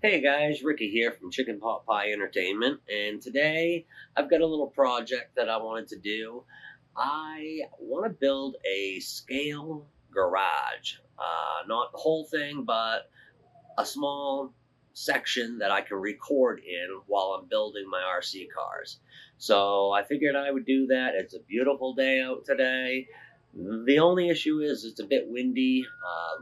Hey guys, Ricky here from Chicken Pot Pie Entertainment, and today I've got a little project that I wanted to do. I want to build a scale garage. Not the whole thing, but a small section that I can record in while I'm building my RC cars. So I figured I would do that. It's a beautiful day out today. The only issue is it's a bit windy.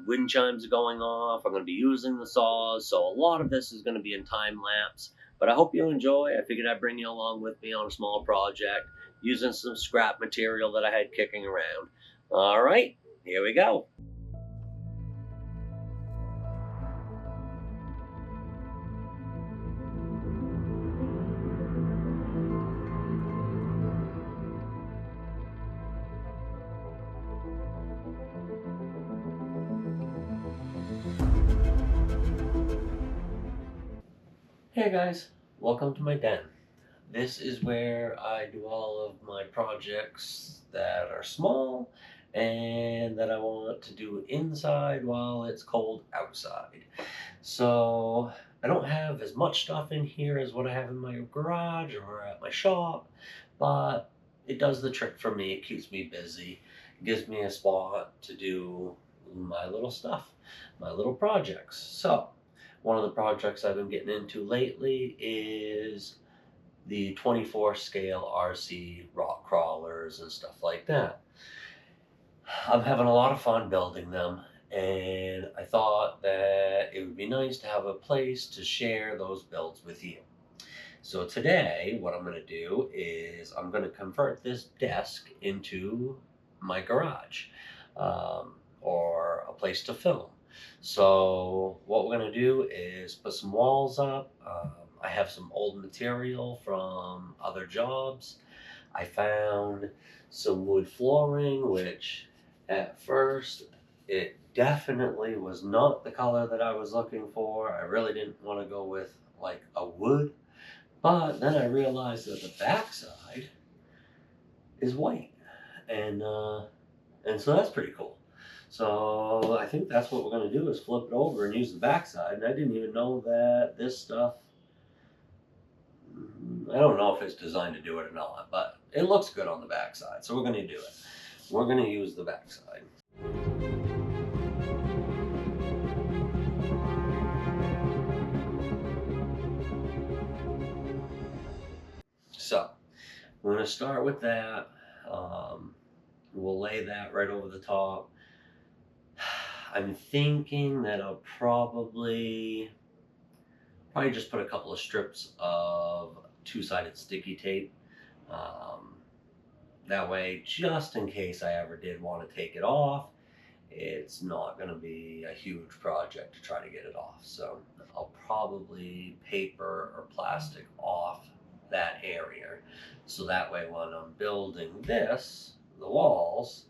Wind chimes are going off. I'm going to be using the saws, so a lot of this is going to be in time lapse. But I hope you enjoy. I figured I'd bring you along with me on a small project using some scrap material that I had kicking around. All right, here we go. Hey guys, welcome to my den. This is where I do all of my projects that are small and that I want to do inside while it's cold outside. So I don't have as much stuff in here as what I have in my garage or at my shop, but it does the trick for me. It keeps me busy. It gives me a spot to do my little stuff, my little projects. So one of the projects I've been getting into lately is the 24 scale RC rock crawlers and stuff like that. I'm having a lot of fun building them, and I thought that it would be nice to have a place to share those builds with you. So today, what I'm going to do is I'm going to convert this desk into my garage, or a place to film. So what we're going to do is put some walls up. I have some old material from other jobs. I found some wood flooring, which at first it definitely was not the color that I was looking for. I really didn't want to go with like a wood, but then I realized that the backside is white, and so that's pretty cool. So I think that's what we're going to do is flip it over and use the backside. And I didn't even know that this stuff, I don't know if it's designed to do it or not, but it looks good on the backside. So we're going to do it. We're going to use the backside. So we're going to start with that. We'll lay that right over the top. I'm thinking that I'll probably just put a couple of strips of two-sided sticky tape. That way, just in case I ever did want to take it off, it's not going to be a huge project to try to get it off. So I'll probably paper or plastic off that area. So that way when I'm building this, the walls,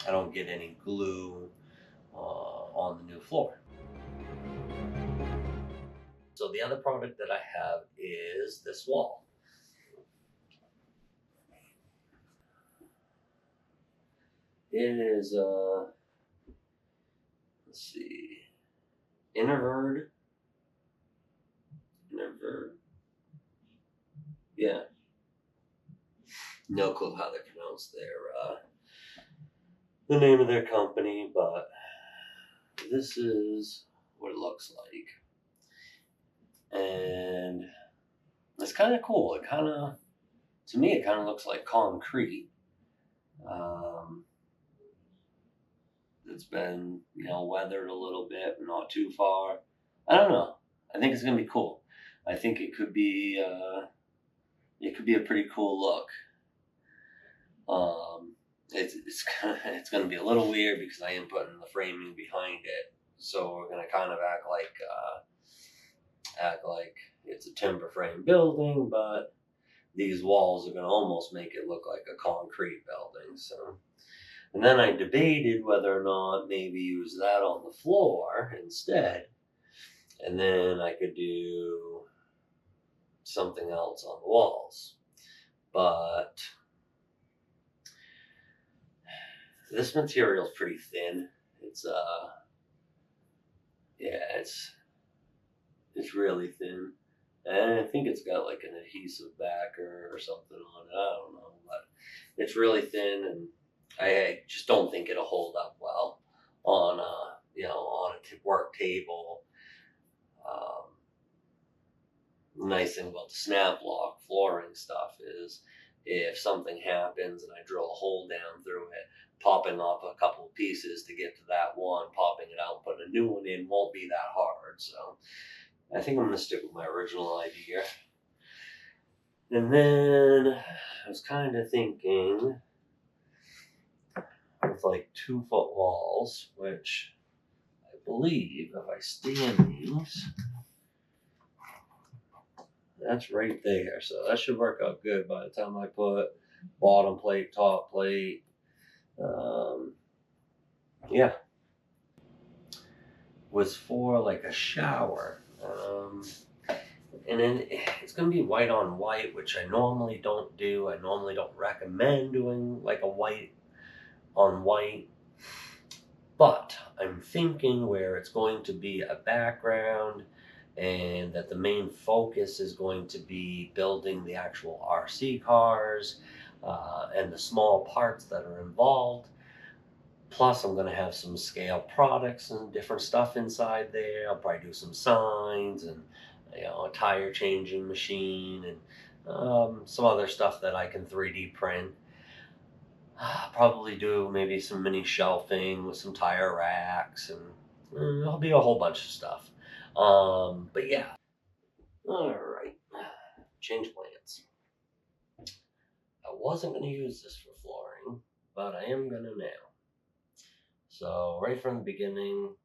I don't get any glue on the new floor. So the other product that I have is this wall. It is, let's see, Interverd, yeah. No clue how they pronounce the name of their company, but this is what it looks like. And it's kind of cool. To me, it kind of looks like concrete. It's been, weathered a little bit, not too far. I don't know. I think it's gonna be cool. I think it could be a pretty cool look. It's gonna be a little weird because I am putting the framing behind it, so we're gonna kind of act like it's a timber frame building, but these walls are gonna almost make it look like a concrete building. So. And then I debated whether or not maybe use that on the floor instead. And then I could do something else on the walls. But this material is pretty thin. Yeah, it's really thin. And I think it's got like an adhesive backer or something on it. I don't know, but it's really thin, and I just don't think it'll hold up well on on a work table. Um, Nice thing about the snap lock flooring stuff is if something happens and I drill a hole down through it, popping off a couple of pieces to get to that one, popping it out, and putting a new one in won't be that hard. So I think I'm going to stick with my original idea. And then I was kind of thinking with like 2 foot walls, which I believe if I stand these, that's right there. So that should work out good by the time I put bottom plate, top plate. Um, yeah, was for like a shower. And then it's going to be white on white, which I normally don't do. I normally don't recommend doing like a white on white. But I'm thinking where it's going to be a background and that the main focus is going to be building the actual RC cars and the small parts that are involved. Plus, I'm going to have some scale products and different stuff inside there. I'll probably do some signs and a tire changing machine and some other stuff that I can 3D print. Probably do maybe some mini shelving with some tire racks, and there'll be a whole bunch of stuff. But yeah, all right. Change plans. I wasn't going to use this for flooring, but I am going to now. So right from the beginning,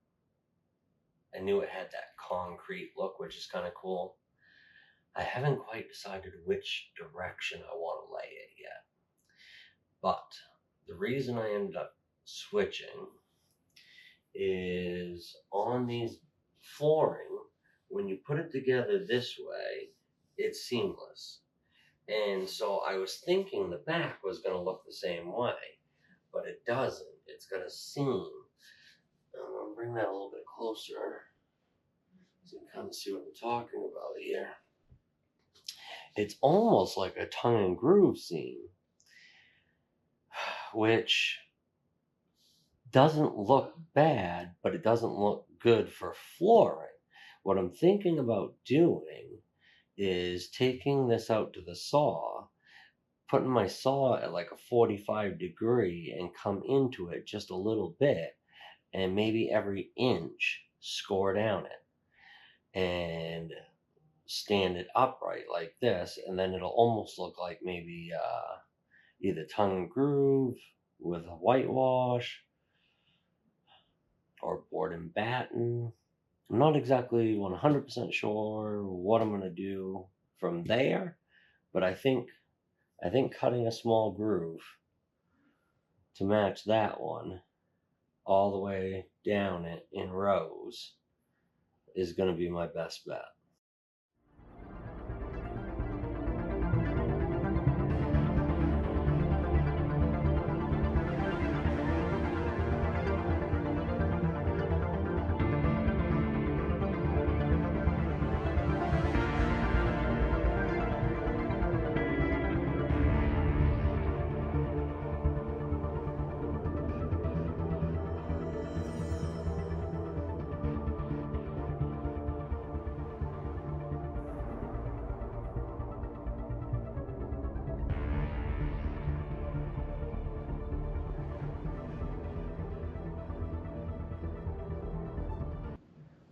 I knew it had that concrete look, which is kind of cool. I haven't quite decided which direction I want to lay it yet. But the reason I ended up switching is on these flooring, when you put it together this way, it's seamless. And so I was thinking the back was going to look the same way, but it doesn't. It's going to seam. I'm going to bring that a little bit closer so you can kind of see what I'm talking about here. It's almost like a tongue and groove seam, which doesn't look bad, but it doesn't look good for flooring. What I'm thinking about doing is taking this out to the saw, putting my saw at like a 45 degree and come into it just a little bit, and maybe every inch score down it and stand it upright like this, and then it'll almost look like maybe either tongue and groove with a whitewash or board and batten. I'm not exactly 100% sure what I'm going to do from there, but I think cutting a small groove to match that one all the way down it in rows is going to be my best bet.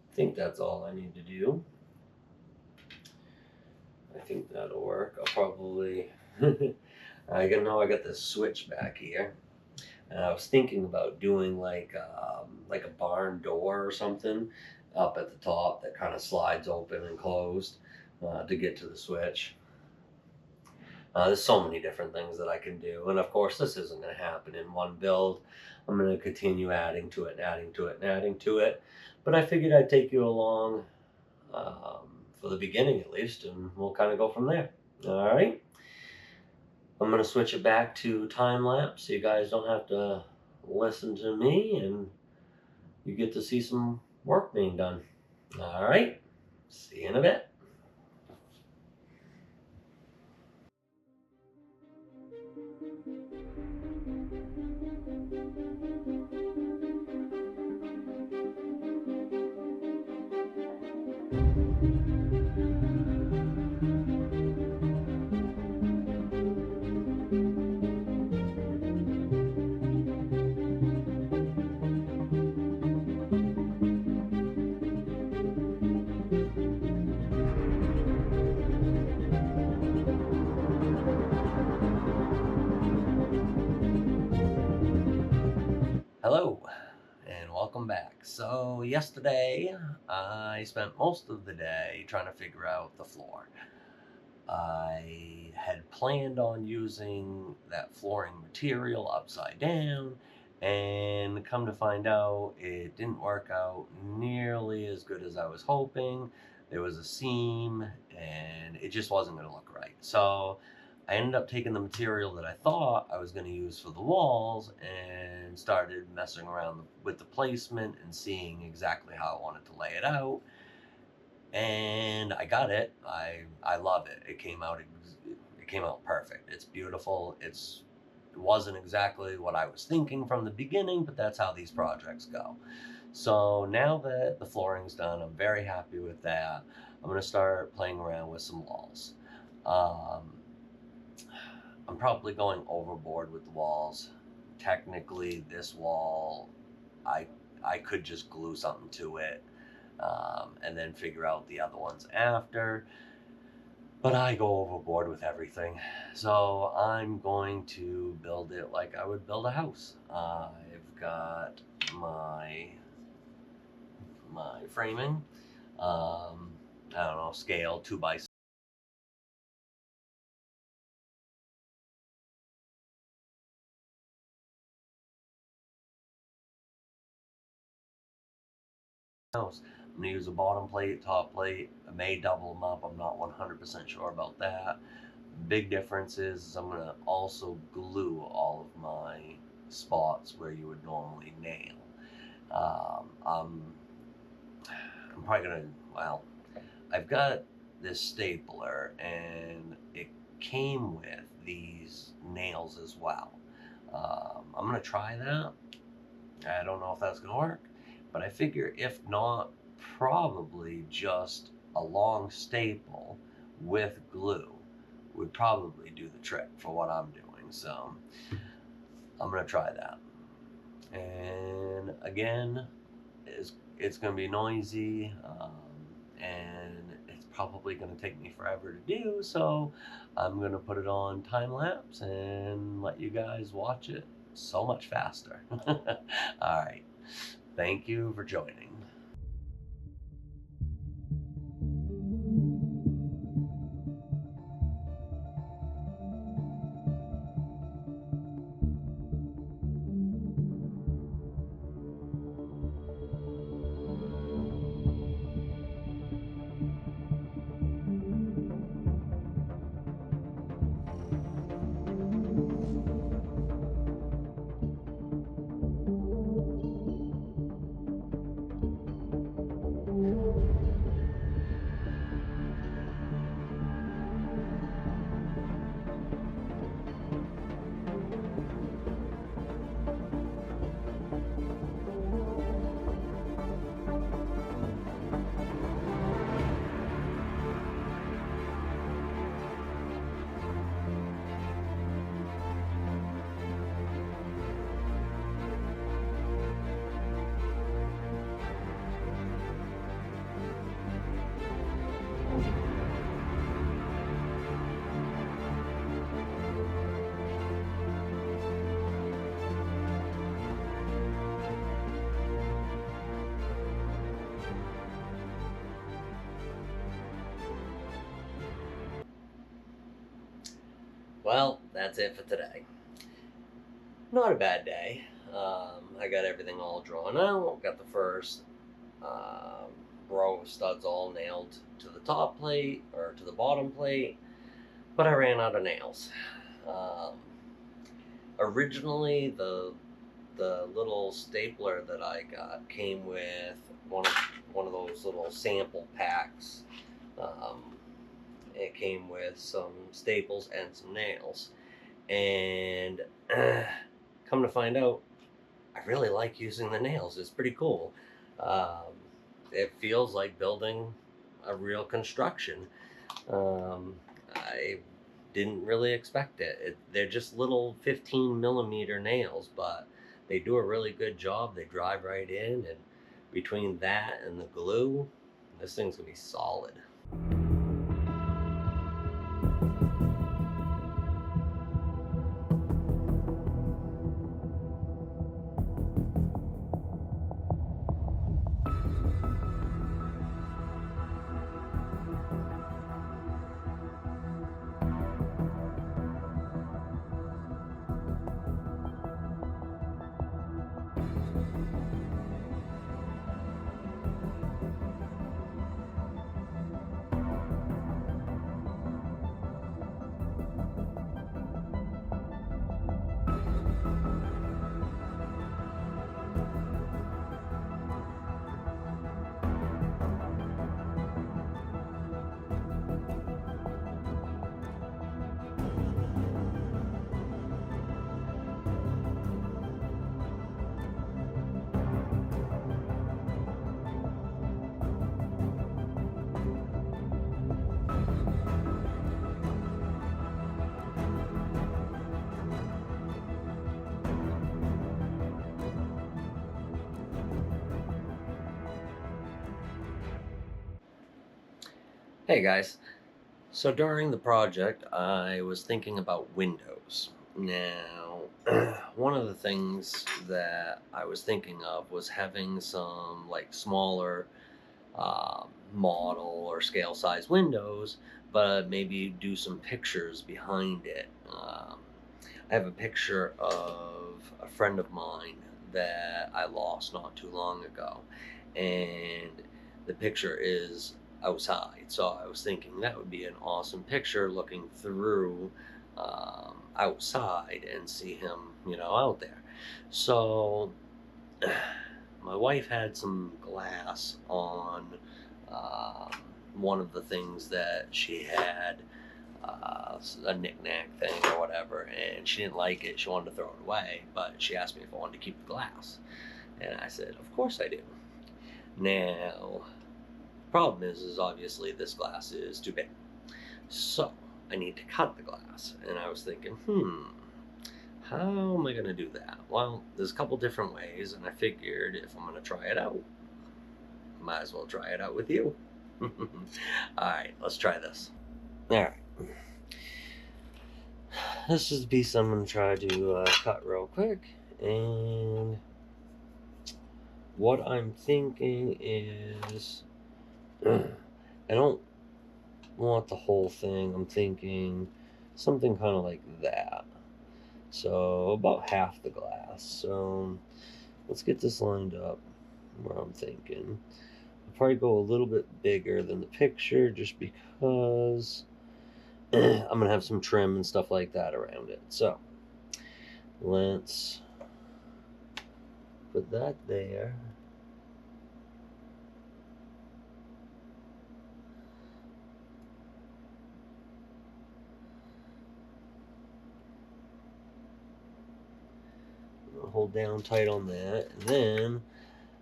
I think that's all I need to do. I think that'll work. I'll probably I got this switch back here, and I was thinking about doing like a barn door or something up at the top that kind of slides open and closed to get to the switch. There's so many different things that I can do, and of course this isn't going to happen in one build. I'm going to continue adding to it and adding to it and adding to it, but I figured I'd take you along for the beginning at least, and we'll kind of go from there. All right. I'm going to switch it back to time lapse so you guys don't have to listen to me and you get to see some work being done. All right, see you in a bit. Hello, and welcome back. So, yesterday I spent most of the day trying to figure out the floor. I had planned on using that flooring material upside down, and come to find out, it didn't work out nearly as good as I was hoping. There was a seam, and it just wasn't going to look right. So I ended up taking the material that I thought I was going to use for the walls and started messing around with the placement and seeing exactly how I wanted to lay it out, and I got it. I love it. It came out perfect. It's beautiful. It wasn't exactly what I was thinking from the beginning, but that's how these projects go. So now that the flooring's done, I'm very happy with that. I'm gonna start playing around with some walls. Um, I'm probably going overboard with the walls. Technically, this wall, I I could just glue something to it, and then figure out the other ones after. But I go overboard with everything. So I'm going to build it like I would build a house. I've got my framing. I don't know, scale 2 by 6 house. I'm gonna use a bottom plate, top plate. I may double them up. I'm not 100% sure about that. Big difference is I'm gonna also glue all of my spots where you would normally nail. Um, I'm, I'm probably gonna, well, I've got this stapler and it came with these nails as well. I'm gonna try that. I don't know if that's gonna work, but I figure if not, probably just a long staple with glue would probably do the trick for what I'm doing. So I'm gonna try that. And again, it's gonna be noisy, and it's probably gonna take me forever to do. So I'm gonna put it on time lapse and let you guys watch it so much faster. All right. Thank you for joining. Well, that's it for today. Not a bad day. I got everything all drawn out. Got the first um, row of studs all nailed to the top plate or to the bottom plate, but I ran out of nails. Um, Originally, the little stapler that I got came with one of those little sample packs. It came with some staples and some nails, and come to find out, I really like using the nails. It's pretty cool. Um, it feels like building a real construction. I didn't really expect it. They're just little 15 millimeter nails, but they do a really good job. They drive right in, and between that and the glue, this thing's gonna be solid. Hey guys, so during the project, I was thinking about windows. Now, one of the things that I was thinking of was having some like smaller model or scale size windows, but maybe do some pictures behind it. I have a picture of a friend of mine that I lost not too long ago, and the picture is outside. So I was thinking that would be an awesome picture looking through outside and see him, out there. So my wife had some glass on um, one of the things that she had, a knick-knack thing or whatever, and she didn't like it. She wanted to throw it away, but she asked me if I wanted to keep the glass. And I said, of course I do. Now, problem is obviously this glass is too big. So I need to cut the glass. And I was thinking, how am I going to do that? Well, there's a couple different ways, and I figured if I'm going to try it out, might as well try it out with you. Alright, let's try this. Alright. This is the piece I'm going to try to cut real quick. And what I'm thinking is, I don't want the whole thing. I'm thinking something kind of like that. So about half the glass. So let's get this lined up where I'm thinking. I'll probably go a little bit bigger than the picture just because I'm going to have some trim and stuff like that around it. So let's put that there. Hold down tight on that. And then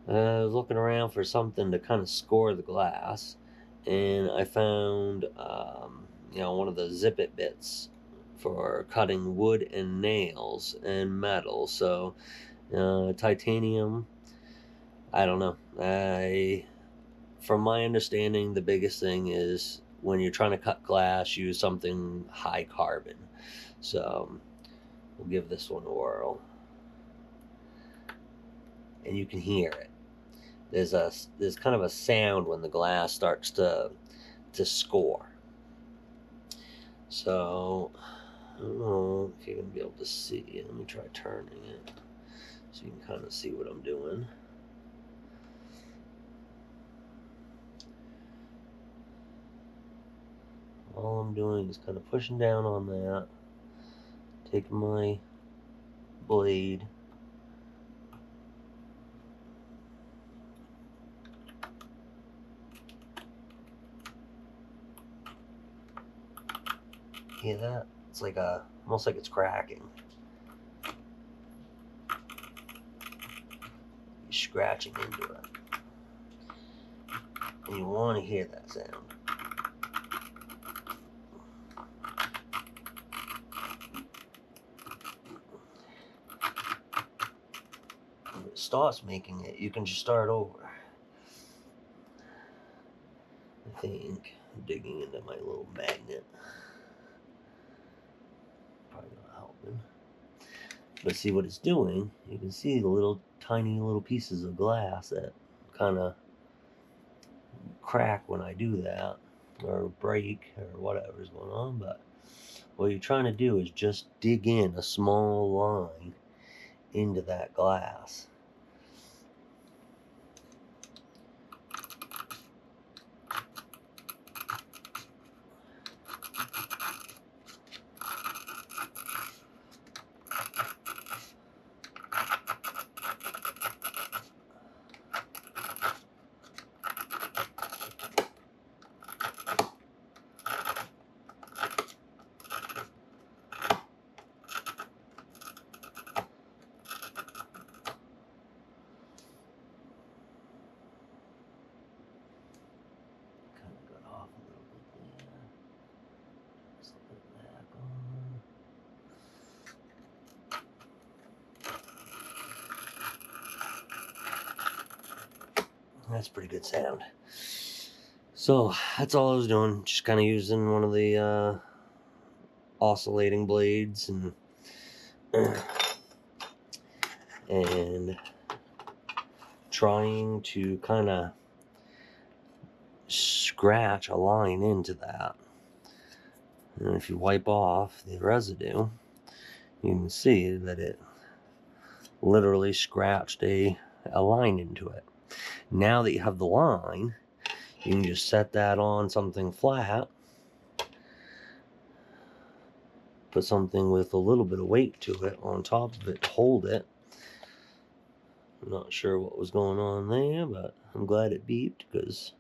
I was looking around for something to kind of score the glass, and I found one of the zip it bits for cutting wood and nails and metal. So titanium, I don't know. From my understanding, the biggest thing is when you're trying to cut glass, use something high carbon. So we'll give this one a whirl, and you can hear it. There's kind of a sound when the glass starts to score. So I don't know if you're gonna be able to see it. Let me try turning it so you can kind of see what I'm doing. All I'm doing is kind of pushing down on that, taking my blade, Hear that? It's like almost like it's cracking. You're scratching into it. And you want to hear that sound. When it starts making it, you can just start over. I think I'm digging into my little magnet. Probably not helping. But see what it's doing, you can see the little tiny little pieces of glass that kind of crack when I do that, or break, or whatever's going on. But what you're trying to do is just dig in a small line into that glass. That's pretty good sound. So that's all I was doing, just kind of using one of the oscillating blades and trying to kind of scratch a line into that. And if you wipe off the residue, you can see that it literally scratched a line into it. Now that you have the line, you can just set that on something flat, put something with a little bit of weight to it on top of it to hold it. I'm not sure what was going on there, but I'm glad it beeped, because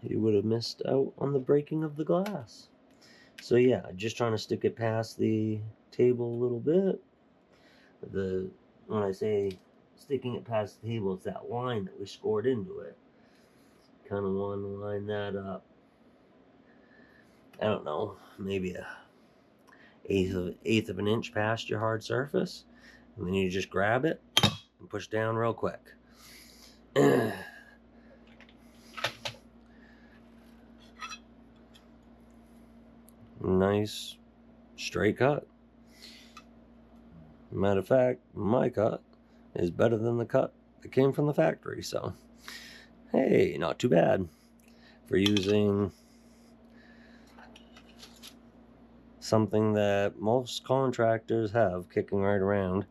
you would have missed out on the breaking of the glass. So yeah, just trying to stick it past the table a little bit. When I say sticking it past the table, it's that line that we scored into it. Kind of want to line that up. I don't know, maybe a eighth of an inch past your hard surface, and then you just grab it and push down real quick. Nice straight cut. Matter of fact, my cut is better than the cut that came from the factory, so hey, not too bad for using something that most contractors have kicking right around.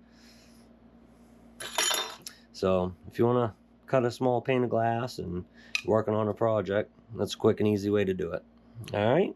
So if you want to cut a small pane of glass and working on a project, that's a quick and easy way to do it. All right.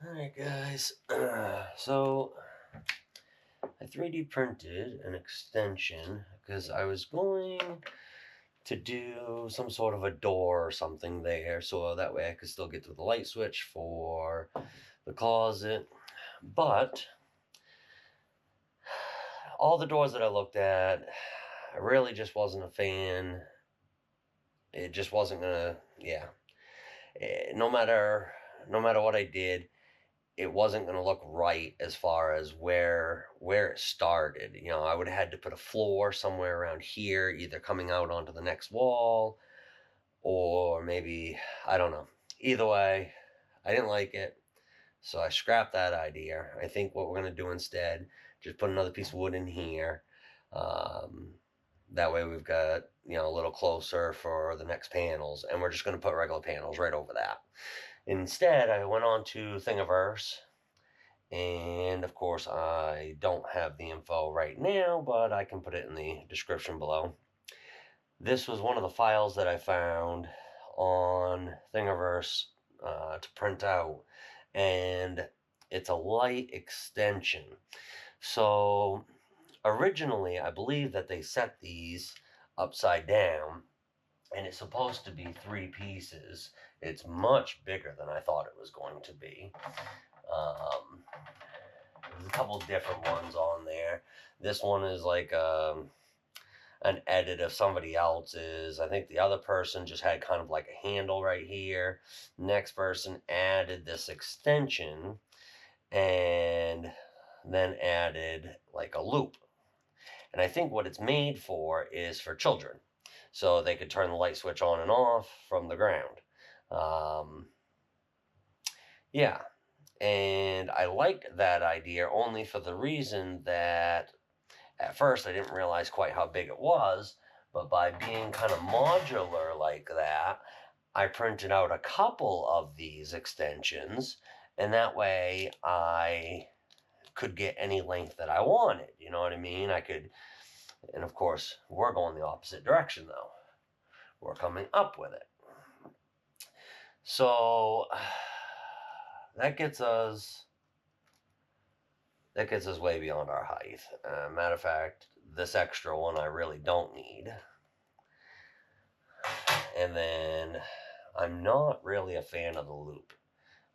Alright guys, so I 3D printed an extension because I was going to do some sort of a door or something there, so that way I could still get to the light switch for the closet. But all the doors that I looked at, I really just wasn't a fan. It just wasn't gonna, yeah. No matter what I did, it wasn't going to look right as far as where it started. You know, I would have had to put a floor somewhere around here, either coming out onto the next wall, or maybe, I don't know. Either way, I didn't like it, so I scrapped that idea. I think what we're going to do instead, just put another piece of wood in here. That way we've got, you know, a little closer for the next panels, and we're just going to put regular panels right over that. Instead, I went on to Thingiverse, and of course I don't have the info right now, but I can put it in the description below. This was one of the files that I found on Thingiverse to print out, and it's a light extension. So originally I believe that they set these upside down, and it's supposed to be 3 pieces. It's much bigger than I thought it was going to be. There's a couple different ones on there. This one is like an edit of somebody else's. I think the other person just had kind of like a handle right here. Next person added this extension and then added like a loop. And I think what it's made for is for children, so they could turn the light switch on and off from the ground. Yeah, and I liked that idea only for the reason that at first I didn't realize quite how big it was, but by being kind of modular like that, I printed out a couple of these extensions, and that way I could get any length that I wanted. You know what I mean? I could, and of course, we're going the opposite direction though. We're coming up with it. So that gets us way beyond our height. Matter of fact, this extra one I really don't need. And then I'm not really a fan of the loop.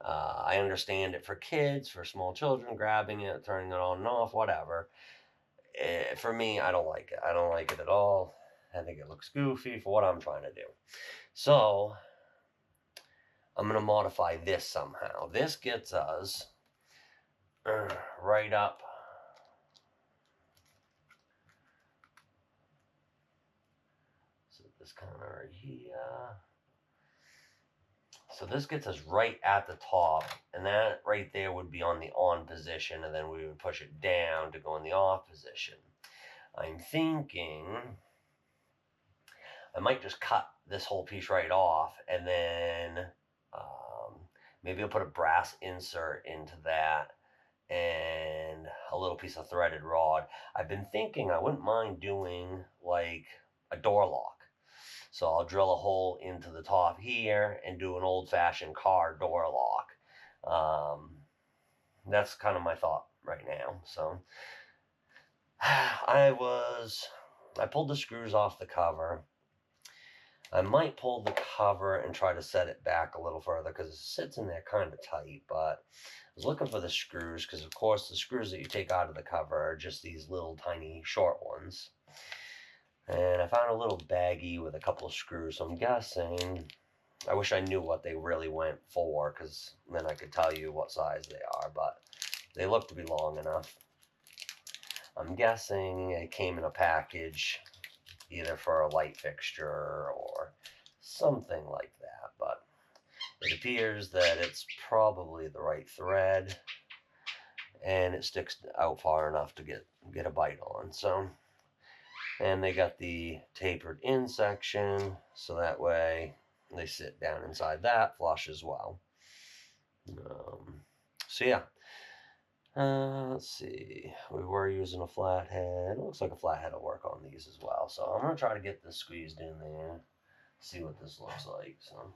I understand it for kids, for small children, grabbing it, turning it on and off, whatever. For me, I don't like it. I don't like it at all. I think it looks goofy for what I'm trying to do. So I'm going to modify this somehow. This gets us right up. So this kind of right here. So this gets us right at the top, and that right there would be on the on position, and then we would push it down to go in the off position. I'm thinking I might just cut this whole piece right off, and then maybe I'll put a brass insert into that and a little piece of threaded rod. I've been thinking I wouldn't mind doing like a door lock. So I'll drill a hole into the top here and do an old-fashioned car door lock. That's kind of my thought right now. So I pulled the screws off the cover. I might pull the cover and try to set it back a little further because it sits in there kind of tight, but I was looking for the screws because, of course, the screws that you take out of the cover are just these little tiny short ones. And I found a little baggie with a couple of screws, so I'm guessing, I wish I knew what they really went for because then I could tell you what size they are, but they look to be long enough. I'm guessing it came in a package either for a light fixture or something like that, but it appears that it's probably the right thread and it sticks out far enough to get a bite on. So, and they got the tapered in section so that way they sit down inside that flush as well. So yeah, let's see, we were using a flathead. It looks like a flathead will work on these as well. So I'm going to try to get this squeezed in there, see what this looks like. So.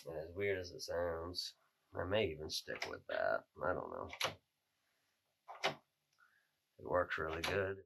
As weird as it sounds, I may even stick with that. I don't know. It works really good.